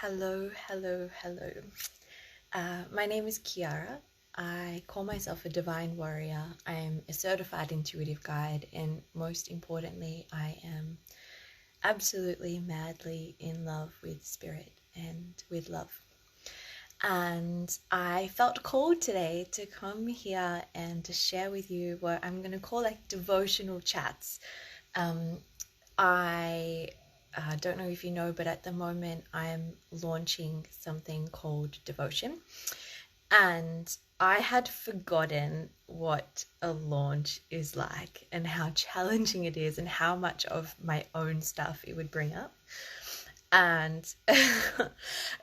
Hello, hello, hello. My name is Kiara. I call myself a divine warrior. I am a certified intuitive guide, and most importantly, I am absolutely madly in love with spirit and with love. And I felt called today to come here and to share with you what I'm going to call like devotional chats. I don't know if you know, but at the moment I'm launching something called Devotion. And I had forgotten what a launch is like and how challenging it is and how much of my own stuff it would bring up. And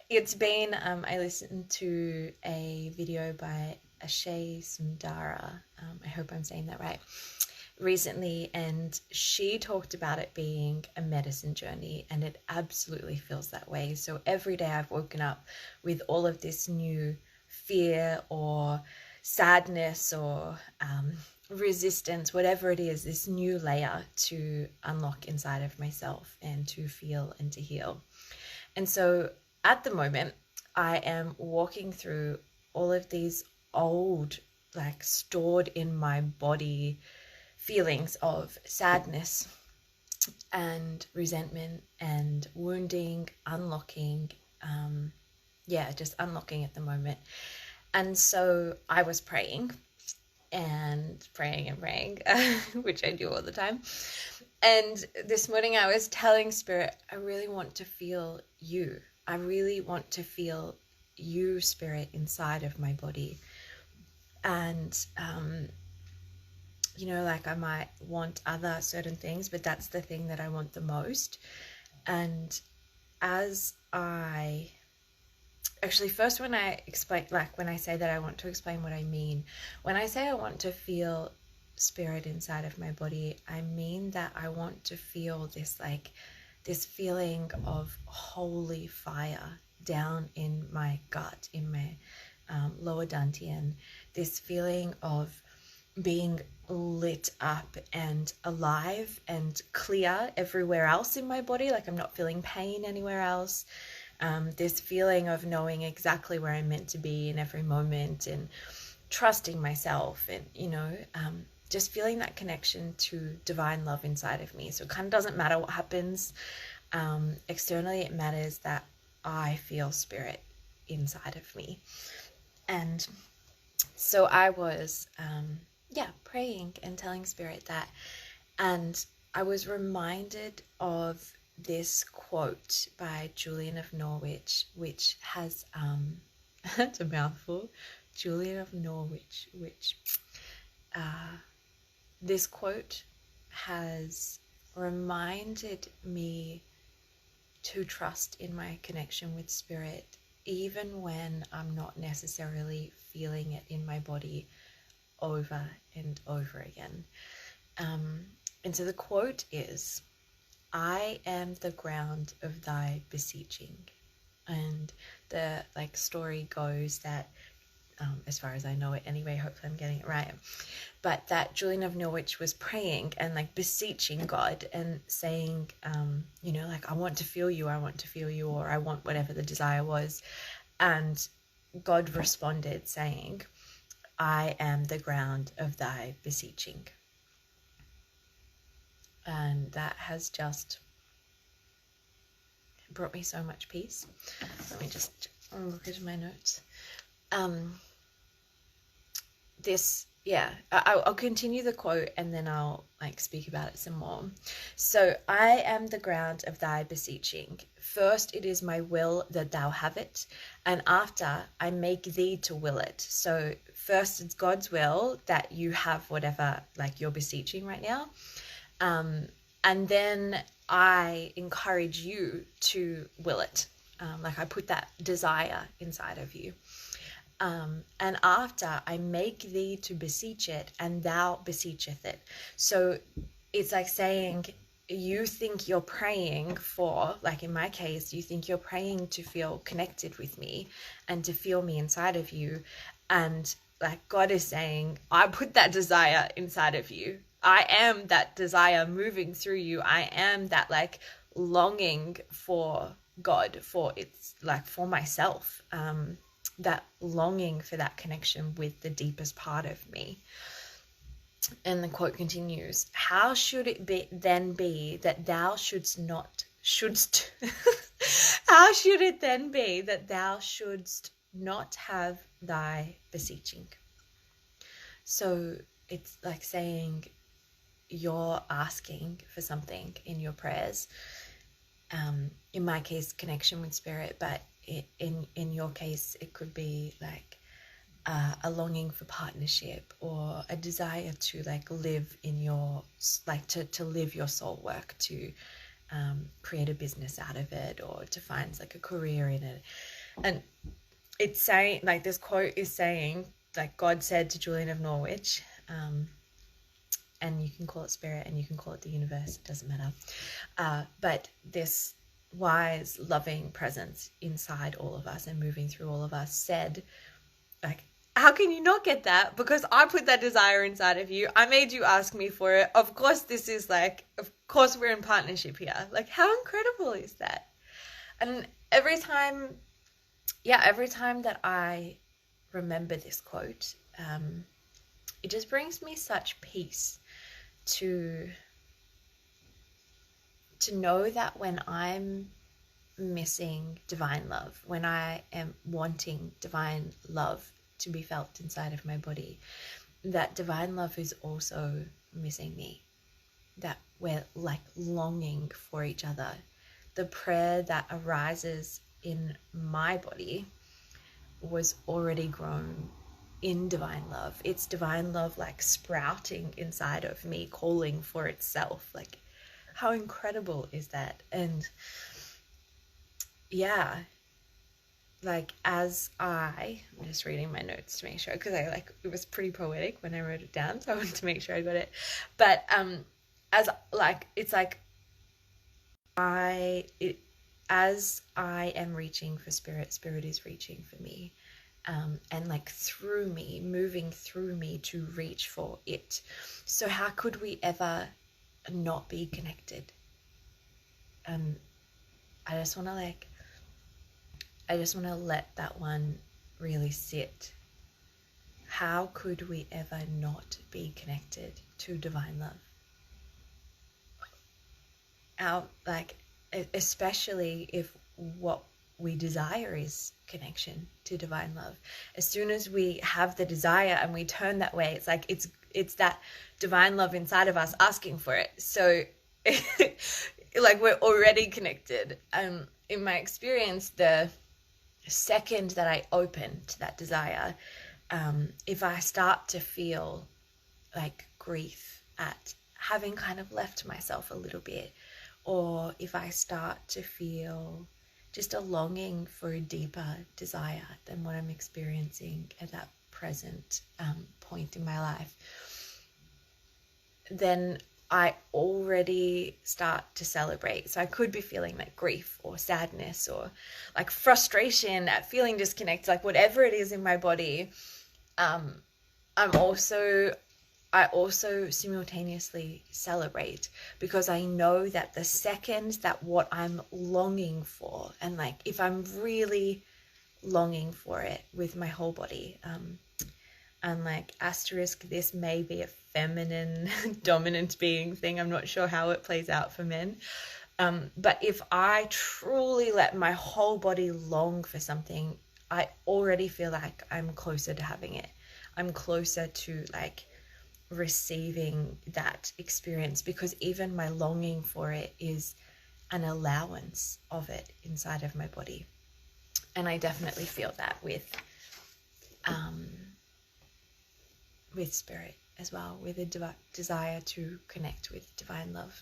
it's been, I listened to a video by Ashay Sundara. I hope I'm saying that right. Recently, and she talked about it being a medicine journey, and it absolutely feels that way. So every day I've woken up with all of this new fear or sadness or resistance, whatever it is, this new layer to unlock inside of myself and to feel and to heal. And so at the moment, I am walking through all of these old, like stored in my body feelings of sadness and resentment and wounding, unlocking, just unlocking at the moment. And so I was praying and praying and praying, which I do all the time. And this morning I was telling Spirit, I really want to feel you. I really want to feel you, Spirit, inside of my body. And like I might want other certain things, but that's the thing that I want the most. And as I actually, first when I explain, like when I say that I want to explain what I mean, when I say I want to feel spirit inside of my body, I mean that I want to feel this feeling of holy fire down in my gut, in my lower dantian, this feeling of being lit up and alive and clear everywhere else in my body, like I'm not feeling pain anywhere else. This feeling of knowing exactly where I'm meant to be in every moment and trusting myself and, just feeling that connection to divine love inside of me. So it kind of doesn't matter what happens externally, it matters that I feel spirit inside of me. And so I was praying and telling spirit that, and I was reminded of this quote by Julian of Norwich, which has it's a mouthful. Julian of Norwich, which this quote has reminded me to trust in my connection with spirit, even when I'm not necessarily feeling it in my body over and over again. And so the quote is, I am the ground of thy beseeching. And the story goes that, as far as I know it anyway, hopefully I'm getting it right, but that Julian of Norwich was praying and beseeching God and saying, I want to feel you, or I want whatever the desire was. And God responded saying, I am the ground of thy beseeching. And that has just brought me so much peace. Let me just look at my notes. I'll continue the quote and then I'll speak about it some more. So, I am the ground of thy beseeching. First it is my will that thou have it, and after I make thee to will it. So first it's God's will that you have whatever you're beseeching right now. And then I encourage you to will it. I put that desire inside of you. And after I make thee to beseech it, and thou beseecheth it. So it's like saying, you think you're praying for, in my case, you think you're praying to feel connected with me and to feel me inside of you. And God is saying, I put that desire inside of you. I am that desire moving through you. I am that longing for God, for it's like for myself, that longing for that connection with the deepest part of me. And the quote continues, how should it then be that thou shouldst how should it then be that thou shouldst not have thy beseeching? So it's like saying you're asking for something in your prayers. In my case, connection with spirit, but in your case, it could be like a longing for partnership, or a desire to like live in your, like to live your soul work, to create a business out of it, or to find like a career in it. And it's saying, like, this quote is saying, like, God said to Julian of Norwich, and you can call it spirit and you can call it the universe, it doesn't matter, but this wise, loving presence inside all of us and moving through all of us said, like, how can you not get that? Because I put that desire inside of you. I made you ask me for it. Of course, this is like, of course we're in partnership here. Like, how incredible is that? And every time that I remember this quote, it just brings me such peace to know that when I'm missing divine love, when I am wanting divine love to be felt inside of my body, that divine love is also missing me, that we're like longing for each other. The prayer that arises in my body was already grown in divine love. It's divine love like sprouting inside of me, calling for itself. Like, how incredible is that? And yeah, like, as I'm just reading my notes to make sure, because it was pretty poetic when I wrote it down, so I wanted to make sure I got it. But as like, it's like as I am reaching for spirit, spirit is reaching for me, and like through me, moving through me to reach for it. So how could we ever not be connected? I just want to let that one really sit. How could we ever not be connected to divine love? Especially if what we desire is connection to divine love. As soon as we have the desire and we turn that way, it's like it's that divine love inside of us asking for it. So like, we're already connected. In my experience, the second that I open to that desire, if I start to feel like grief at having kind of left myself a little bit, or if I start to feel just a longing for a deeper desire than what I'm experiencing at that present point in my life, then I already start to celebrate. So I could be feeling like grief or sadness or like frustration at feeling disconnected, like whatever it is in my body. I also simultaneously celebrate, because I know that the second that what I'm longing for, and like if I'm really longing for it with my whole body, and like asterisk, this may be a feminine dominant being thing. I'm not sure how it plays out for men. But if I truly let my whole body long for something, I already feel like I'm closer to having it. I'm closer to like receiving that experience, because even my longing for it is an allowance of it inside of my body. And I definitely feel that with spirit as well, with a desire to connect with divine love.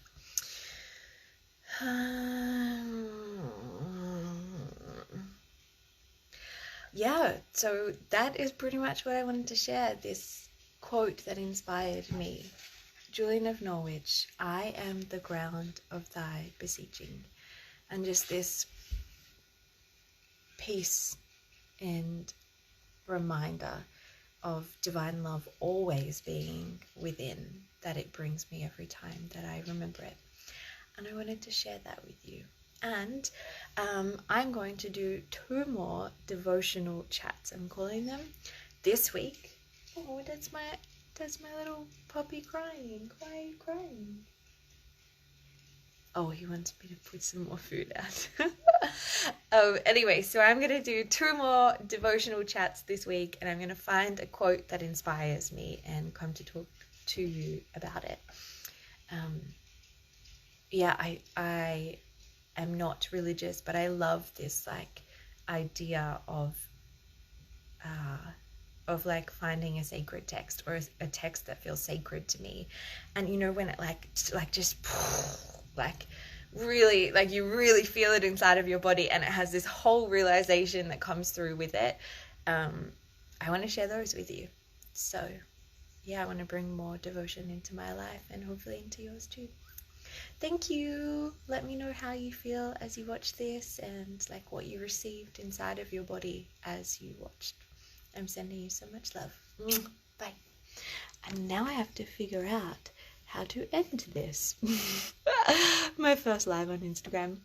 Yeah, so that is pretty much what I wanted to share, this quote that inspired me. Julian of Norwich, I am the ground of thy beseeching. And just this peace and reminder of divine love always being within, that it brings me every time that I remember it. And I wanted to share that with you. And I'm going to do 2 more devotional chats. I'm calling them this week. Oh, that's my little puppy crying. Why are you crying? Oh, he wants me to put some more food out. Anyway, so I'm going to do 2 more devotional chats this week, and I'm going to find a quote that inspires me and come to talk to you about it. I am not religious, but I love this like idea of like finding a sacred text or a text that feels sacred to me. And you know, when it like just like really, like you really feel it inside of your body, and it has this whole realization that comes through with it. I want to share those with you. So yeah, I want to bring more devotion into my life and hopefully into yours too. Thank you. Let me know how you feel as you watch this and like what you received inside of your body as you watched. I'm sending you so much love. Bye. And now I have to figure out how to end this. My first live on Instagram.